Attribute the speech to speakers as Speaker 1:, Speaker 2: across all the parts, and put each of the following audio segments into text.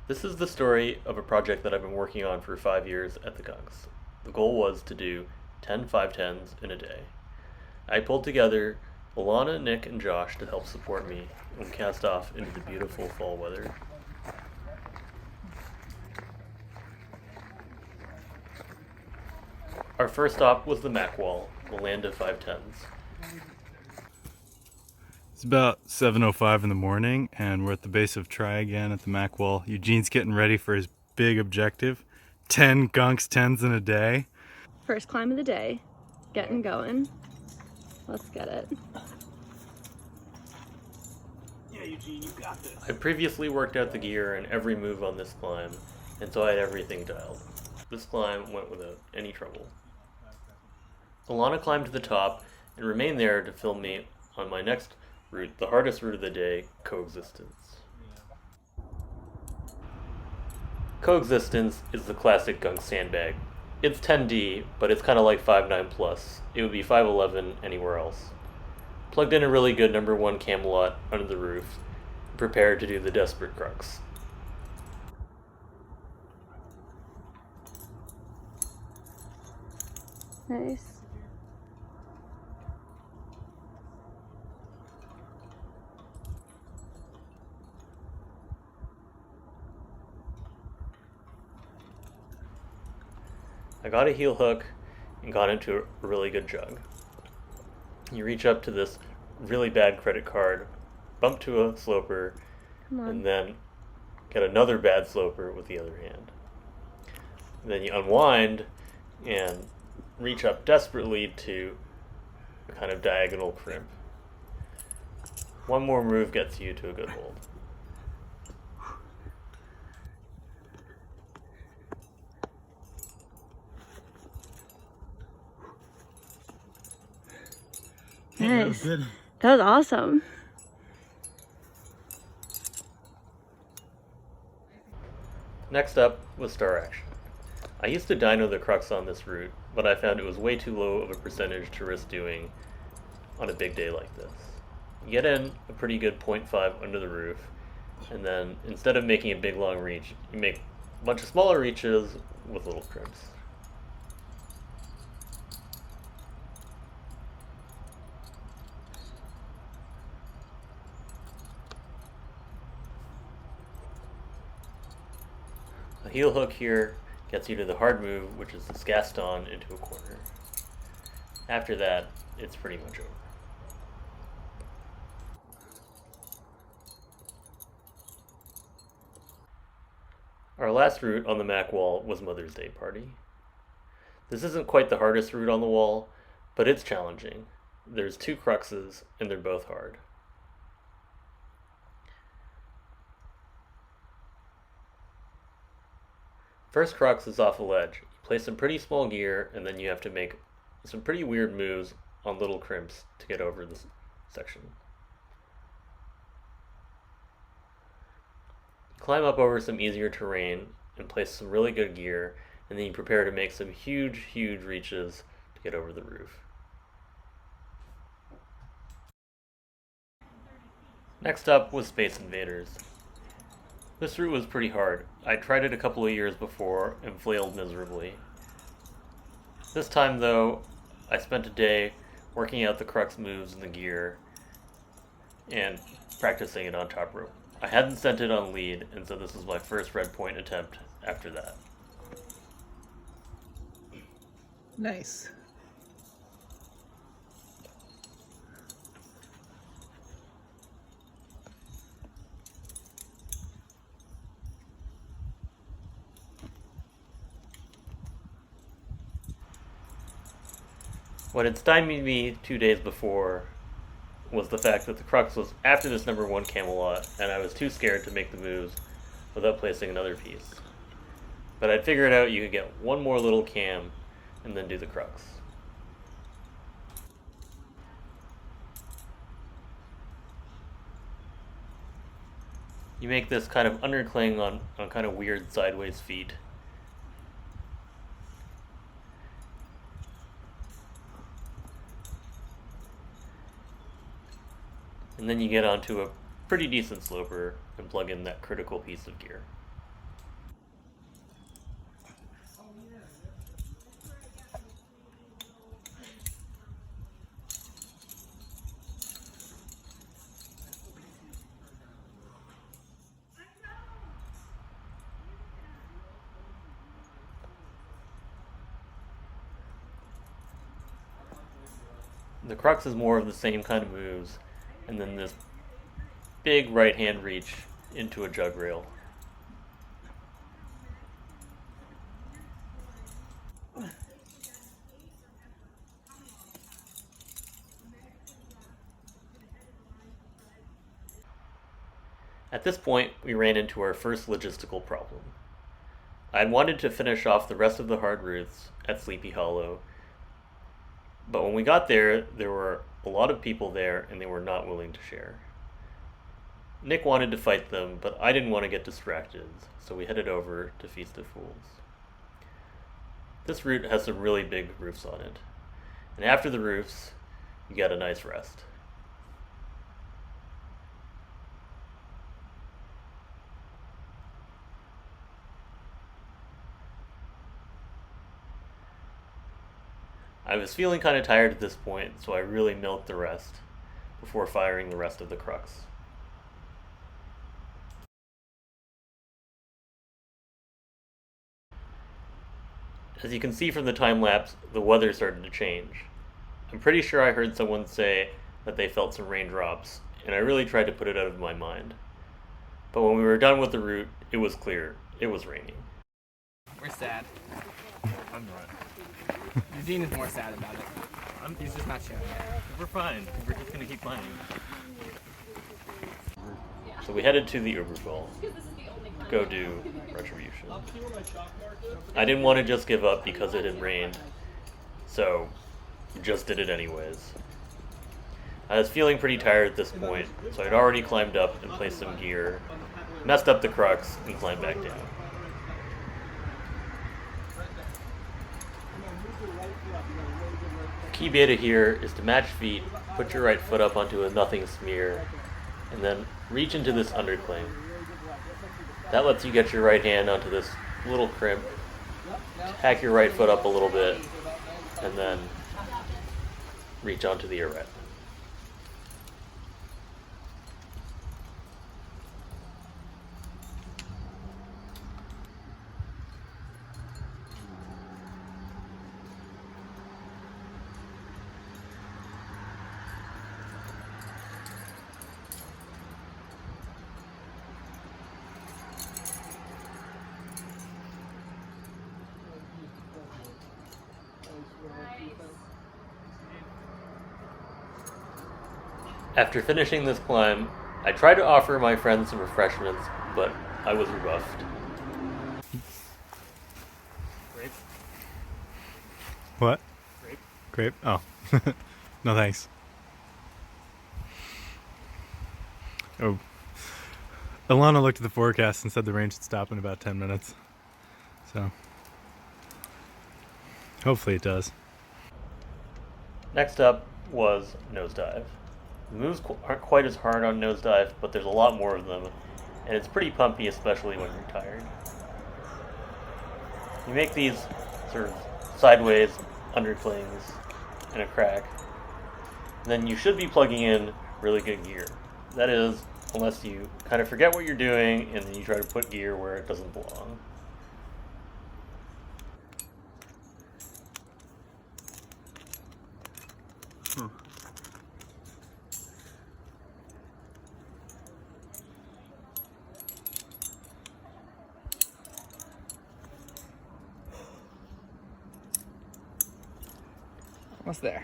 Speaker 1: This is the story of a project that I've been working on for 5 years at the Gunks. The goal was to do 10 510s in a day. I pulled together Elana, Nick, and Josh to help support me and cast off into the beautiful fall weather. Our first stop was the Mac Wall, the land of 510s.
Speaker 2: It's about 7:05 in the morning, and we're at the base of Try Again at the Mac Wall. Eugene's getting ready for his big objective, 10 Gunks 10s in a day.
Speaker 3: First climb of the day, getting going. Let's get it.
Speaker 2: Yeah, Eugene, you got this.
Speaker 1: I previously worked out the gear and every move on this climb, and so I had everything dialed. This climb went without any trouble. Elana climbed to the top and remained there to film me on my next route, the hardest route of the day, Coexistence. Coexistence is the classic gunk sandbag. It's 10D, but it's kind of like 5.9 plus. It would be 5.11 anywhere else. Plugged in a really good number 1 Camelot under the roof, prepared to do the desperate crux.
Speaker 3: Nice.
Speaker 1: I got a heel hook and got into a really good jug. You reach up to this really bad credit card, bump to a sloper, and then get another bad sloper with the other hand. And then you unwind and reach up desperately to a kind of diagonal crimp. One more move gets you to a good hold.
Speaker 3: Nice. That was awesome.
Speaker 1: Next up was Star Action. I used to dyno the crux on this route, but I found it was way too low of a percentage to risk doing on a big day like this. You get in a pretty good 0.5 under the roof, and then instead of making a big long reach, you make a bunch of smaller reaches with little crimps. A heel hook here gets you to the hard move, which is this Gaston into a corner. After that, it's pretty much over. Our last route on the Mac Wall was Mother's Day Party. This isn't quite the hardest route on the wall, but it's challenging. There's 2 cruxes, and they're both hard. First crux is off a ledge. You place some pretty small gear, and then you have to make some pretty weird moves on little crimps to get over this section. Climb up over some easier terrain and place some really good gear, and then you prepare to make some huge reaches to get over the roof. Next up was Space Invaders. This route was pretty hard. I tried it a couple of years before and flailed miserably. This time though, I spent a day working out the crux moves and the gear and practicing it on top rope. I hadn't sent it on lead, and so this was my first red point attempt after that.
Speaker 4: Nice.
Speaker 1: What had stymied me 2 days before was the fact that the crux was after this number 1 Camelot, and I was too scared to make the moves without placing another piece. But I'd figured out you could get one more little cam and then do the crux. You make this kind of undercling on kind of weird sideways feet. And then you get onto a pretty decent sloper and plug in that critical piece of gear. The crux is more of the same kind of moves, and then this big right hand reach into a jug rail. At this point, we ran into our first logistical problem. I had wanted to finish off the rest of the hard routes at Sleepy Hollow, but when we got there, there were a lot of people there and they were not willing to share. Nick wanted to fight them, but I didn't want to get distracted, so we headed over to Feast of Fools. This route has some really big roofs on it, and after the roofs, you get a nice rest. I was feeling kind of tired at this point, so I really milked the rest before firing the rest of the crux. As you can see from the time lapse, the weather started to change. I'm pretty sure I heard someone say that they felt some raindrops, and I really tried to put it out of my mind. But when we were done with the route, it was clear. It was raining.
Speaker 5: We're sad. I'm not. Eugene is more sad about it. He's just not showing it.
Speaker 1: We're fine. We're just gonna keep playing. So we headed to the Uber Bowl to go do Retribution. I didn't want to just give up because it had rained, so we just did it anyways. I was feeling pretty tired at this point, so I'd already climbed up and placed some gear, messed up the crux, and climbed back down. Key beta here is to match feet, put your right foot up onto a nothing smear, and then reach into this undercling. That lets you get your right hand onto this little crimp, tack your right foot up a little bit, and then reach onto the arete. After finishing this climb, I tried to offer my friends some refreshments, but I was rebuffed.
Speaker 2: Grape? What?
Speaker 1: Grape?
Speaker 2: Grape? Oh. No thanks. Oh. Elana looked at the forecast and said the rain should stop in about 10 minutes. So, hopefully it does.
Speaker 1: Next up was Nosedive. The moves aren't quite as hard on Nosedive, but there's a lot more of them, and it's pretty pumpy, especially when you're tired. You make these sort of sideways underclings and a crack, and then you should be plugging in really good gear. That is, unless you kind of forget what you're doing and then you try to put gear where it doesn't belong.
Speaker 5: What's there?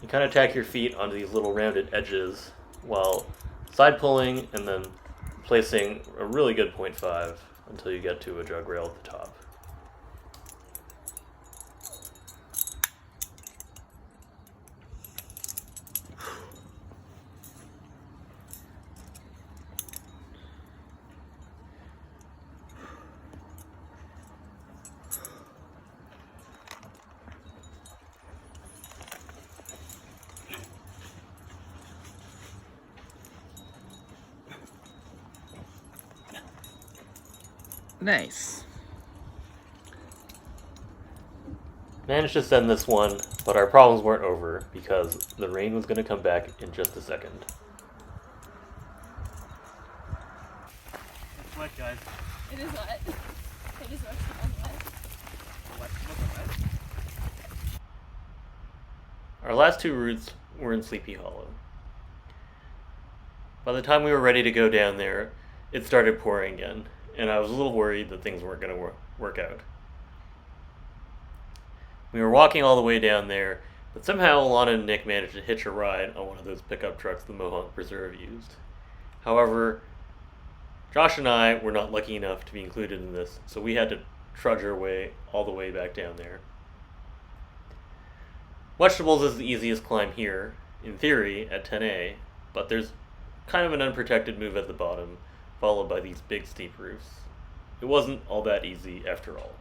Speaker 1: You kind of tack your feet onto these little rounded edges while side pulling and then placing a really good 0.5 until you get to a jug rail at the top.
Speaker 5: Nice.
Speaker 1: Managed to send this one, but our problems weren't over because the rain was going to come back in just a second. It's wet, guys.
Speaker 3: It is wet. It is wet.
Speaker 1: Our last two routes were in Sleepy Hollow. By the time we were ready to go down there, it started pouring again, and I was a little worried that things weren't going to work out. We were walking all the way down there, but somehow Elana and Nick managed to hitch a ride on one of those pickup trucks the Mohawk Preserve used. However, Josh and I were not lucky enough to be included in this, so we had to trudge our way all the way back down there. Wegetables is the easiest climb here, in theory, at 10A, but there's kind of an unprotected move at the bottom, followed by these big steep roofs. It wasn't all that easy after all.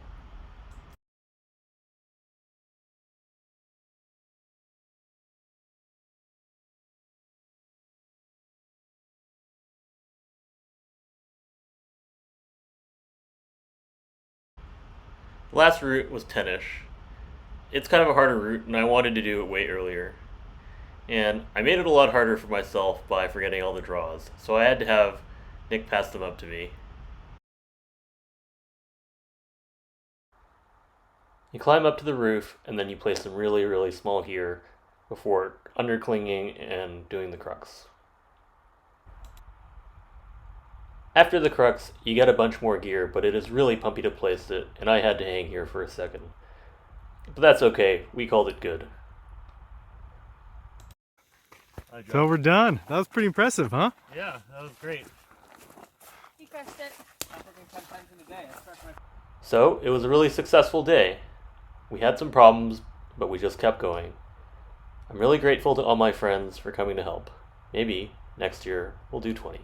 Speaker 1: The last route was Tennish. It's kind of a harder route, and I wanted to do it way earlier. And I made it a lot harder for myself by forgetting all the draws, so I had to have Nick pass them up to me. You climb up to the roof, and then you place some really, really small gear before underclinging and doing the crux. After the crux, you get a bunch more gear, but it is really pumpy to place it, and I had to hang here for a second. But that's okay, we called it good.
Speaker 2: So we're done. That was pretty impressive, huh?
Speaker 1: Yeah, that was great.
Speaker 3: He crushed it.
Speaker 1: So, it was a really successful day. We had some problems, but we just kept going. I'm really grateful to all my friends for coming to help. Maybe next year we'll do 20.